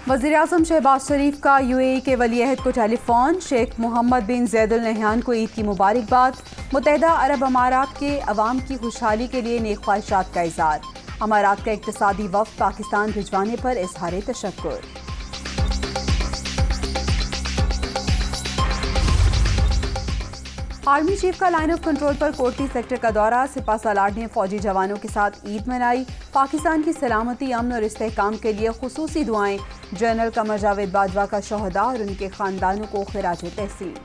वज़ीर-ए-आज़म शहबाज शरीफ का यूएई के वली-अहद को टेलीफोन। शेख मोहम्मद बिन ज़ैद अल नहयान को ईद की मुबारकबाद। मुत्तहिदा अरब अमारात के अवाम की खुशहाली के लिए नेक ख्वाहिशात का इज़हार। अमारात का इक़्तिसादी वफ़द पाकिस्तान भिजवाने पर इज़हार तशक्कुर। आर्मी चीफ का लाइन ऑफ कंट्रोल पर कोटली सेक्टर का दौरा। सिपा सालार ने फौजी जवानों के साथ ईद मनाई। पाकिस्तान की सलामती, अमन और इस्तेहकाम के लिए खुसूसी दुआएं। जनरल कमर जावेद बाजवा का शोहदा और उनके खानदानों को खिराज तहसीन।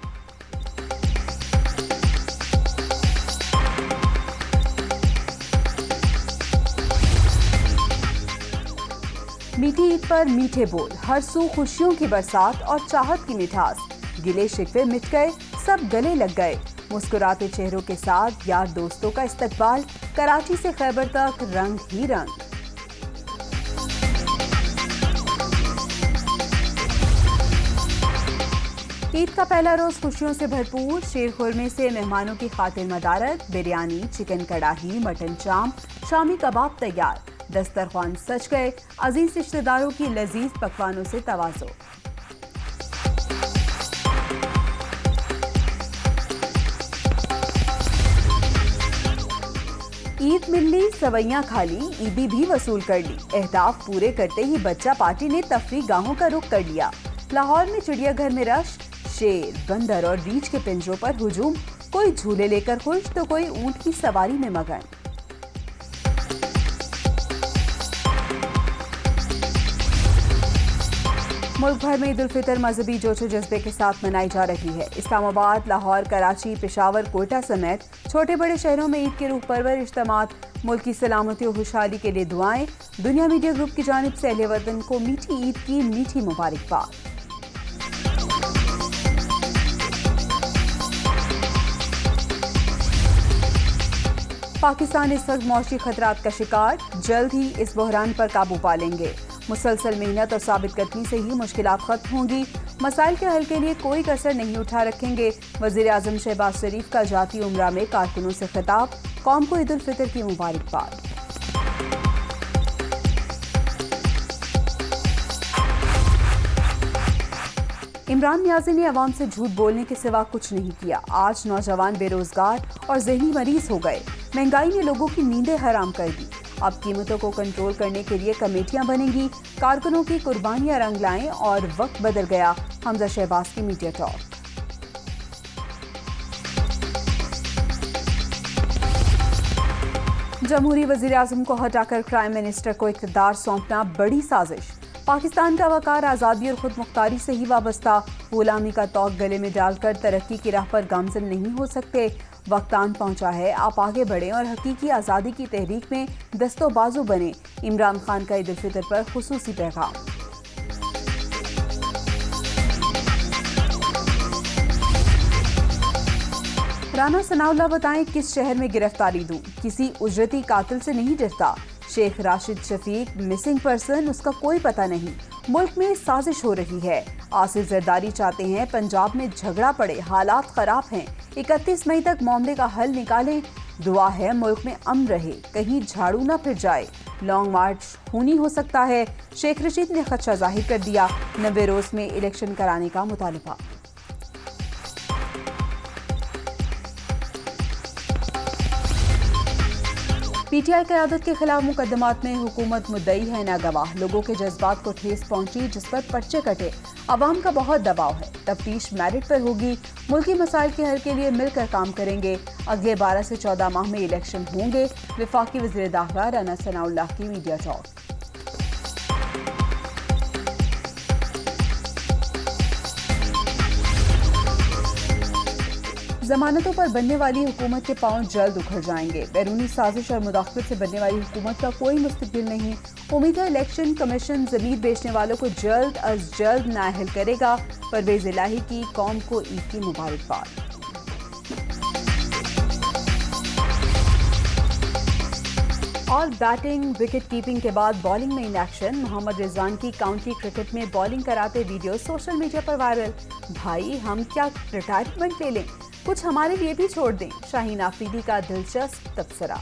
मीठी ईद पर मीठे बोल, हर सू खुशियों की बरसात और चाहत की मिठास। गिले शिकवे मिट गए, सब गले लग गए। मुस्कुराते चेहरों के साथ यार दोस्तों का इस्तकबाल। कराची से खैबर तक रंग ही रंग। ईद का पहला रोज खुशियों से भरपूर। शीर खुरमे से मेहमानों की खातिर मदारत। बिरयानी, चिकन कड़ाही, मटन चाम, शामी कबाब तैयार। दस्तरख्वान सज गए। अजीज रिश्तेदारों की लजीज पकवानों से तवाज़ो। ईद मिल ली, सवैयां खा ली, ईदी भी वसूल कर ली। अहदाफ पूरे करते ही बच्चा पार्टी ने तफरीह गाहों का रुख कर लिया। लाहौर में चिड़ियाघर में रश, शेर, बंदर और रीछ के पिंजरों पर हुजूम। कोई झूले लेकर खुश तो कोई ऊंट की सवारी में मगन। मुल्क भर में ईद उल फितर मजहबी जोशो जज्बे के साथ मनाई जा रही है। इस्लामाबाद, लाहौर, कराची, पेशावर, कोयटा समेत छोटे बड़े शहरों में ईद के रूह परवर इज्तिमात। मुल्क की सलामती और खुशहाली के लिए दुआएं। दुनिया मीडिया ग्रुप की जानिब से अहले वतन को मीठी ईद की मीठी मुबारकबाद। पाकिस्तान इस वक्त मौशी खतरात का शिकार। जल्द ही इस बहरान पर काबू पा लेंगे। मुसलसल मेहनत और साबित कदमी से ही मुश्किलात खत्म होंगी। मसाइल के हल के लिए कोई कसर नहीं उठा रखेंगे। वज़ीर-ए-आज़म शहबाज शरीफ का जाती उम्रा में कारकुनों से खिताब। कौम को ईद उल फितर की मुबारकबाद। इमरान नियाज़ी ने अवाम से झूठ बोलने के सिवा कुछ नहीं किया। आज नौजवान बेरोजगार और ज़हनी मरीज हो गए। महंगाई ने लोगों की नींदें हराम कर दी। अब कीमतों को कंट्रोल करने के लिए कमेटियां बनेंगी। कारकुनों की कुर्बानियां रंग लाएं और वक्त बदल गया। हमजा शहबाज की मीडिया टॉक। जमहूरी वज़ीर-ए-आज़म को हटाकर प्राइम मिनिस्टर को इक़्तिदार सौंपना बड़ी साजिश। पाकिस्तान का वकार आज़ादी और खुद मुख्तारी से ही वाबस्ता। गुलामी का तौक गले में डालकर तरक्की की राह पर गामज़न नहीं हो सकते। वक्त आन पहुंचा है, आप आगे बढ़ें और हकीकी आज़ादी की तहरीक में दस्तो बाजू बने। इमरान खान का ईद उल फितर पर खुसूसी पैगाम। राना सनाउल्लाह बताएं किस शहर में गिरफ्तारी दूं, किसी उजरती कातिल से नहीं डरता। शेख राशिद शफीक मिसिंग पर्सन, उसका कोई पता नहीं। मुल्क में साजिश हो रही है। आसिफ जरदारी चाहते हैं पंजाब में झगड़ा पड़े, हालात खराब हैं। 31 मई तक मामले का हल निकालें। दुआ है मुल्क में अमन रहे, कहीं झाड़ू न फिर जाए। लॉन्ग मार्च खूनी हो सकता है। शेख रशीद ने खदशा जाहिर कर दिया। 90 रोज में इलेक्शन कराने का मुतालबा। पीटीआई क़यादत के खिलाफ मुकदमात में हुकूमत मुद्दई है ना गवाह। लोगों के जज्बात को ठेस पहुंची, जिस पर पर्चे कटे। अवाम का बहुत दबाव है। तफ्तीश मेरिट पर होगी। मुल्की मसाइल के हल के लिए मिलकर काम करेंगे। अगले 12 से 14 माह में इलेक्शन होंगे। वफाकी वज़ीर दाखिला राना सनाउल्लाह की मीडिया टॉक। जमानतों पर बनने वाली हुकूमत के पांव जल्द उखड़ जाएंगे। बैरूनी साजिश और मुदाखलत से बनने वाली हुकूमत का कोई मुस्तकबिल नहीं। उम्मीद है इलेक्शन कमीशन जमीन बेचने वालों को जल्द अज जल्द नाअहल करेगा। परवेज इलाही की कौम को ईद की मुबारकबाद। और बैटिंग विकेट कीपिंग के बाद बॉलिंग में इन एक्शन। मोहम्मद रिजवान की काउंटी क्रिकेट में बॉलिंग कराते वीडियो सोशल मीडिया पर वायरल। भाई हम क्या रिटायरमेंट ले लें, कुछ हमारे लिए भी छोड़ दें। शाहीन आफरीदी का दिलचस्प तबसरा।